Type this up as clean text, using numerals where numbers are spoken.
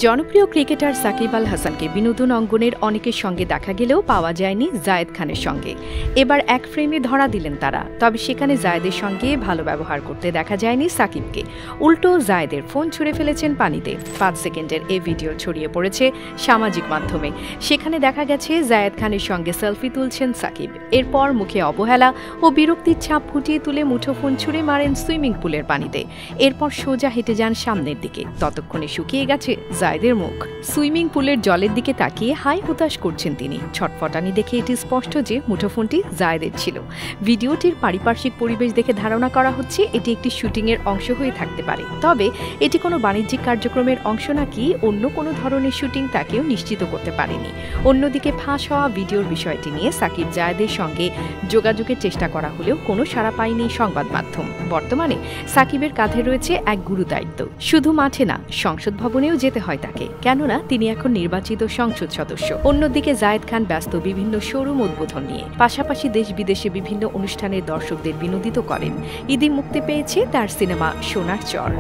জনপ্রিয় ক্রিকেটার সাকিব আল হাসানকে বিনোদন অঙ্গনের অনেকের সঙ্গে দেখা গেলেও পাওয়া যায়নি জায়েদ খানের সঙ্গে। এবার এক ফ্রেমে ধরা দিলেন তারা, তবে সেখানে জায়েদের সঙ্গে ভালো ব্যবহার করতে দেখা যায়নি সাকিবকে। উল্টো জায়েদের ফোন ছুঁড়ে ফেলেছেন পানিতে। 5 সেকেন্ডের এই ভিডিও ছড়িয়ে পড়েছে সামাজিক মাধ্যমে। সেখানে দেখা গেছে জায়েদ খানের সঙ্গে সেলফি তুলছেন সাকিব। এরপর মুখে অবহেলা ও বিরক্তির ছাপ ফুটিয়ে তুলে মুঠোফোন ছুঁড়ে মারেন সুইমিং পুলের পানিতে। এরপর সোজা হেঁটে যান সামনের দিকে। ততক্ষণে শুকিয়ে গেছে জায়েদের মুখ। সুইমিং পুলের জলের দিকে তাকিয়ে হাই হুতাশ করছেন তিনি। ছটফটানি দেখে এটি স্পষ্ট যে মুঠোফোনটি জায়েদের ছিল। ভিডিওটির পারিপার্শ্বিক পরিবেশ দেখে ধারণা করা হচ্ছে এটি একটি শুটিংয়ের অংশ হয়ে থাকতে পারে। তবে এটি কোনো বাণিজ্যিক কার্যক্রমের অংশ নাকি অন্য কোনো ধরনের শুটিং তাকেও নিশ্চিত করতে পারেনি। অন্যদিকে ফাঁস হওয়া ভিডিওর বিষয়টি নিয়ে সাকিব জায়েদের সঙ্গে যোগাযোগের চেষ্টা করা হলেও কোনো সাড়া পায়নি সংবাদ মাধ্যম। বর্তমানে সাকিবের কাঁধে রয়েছে এক গুরু দায়িত্ব। শুধু মাঠে না, সংসদ ভবনেও যেতে হয় তাকে, কেননা তিনি এখন নির্বাচিত সংসদ সদস্য। অন্যদিকে জায়েদ খান ব্যস্ত বিভিন্ন শোরুম উদ্বোধন নিয়ে, পাশাপাশি দেশ বিদেশে বিভিন্ন অনুষ্ঠানের দর্শকদের বিনোদিত করেন। ঈদে মুক্তি পেয়েছে তার সিনেমা সোনার চর।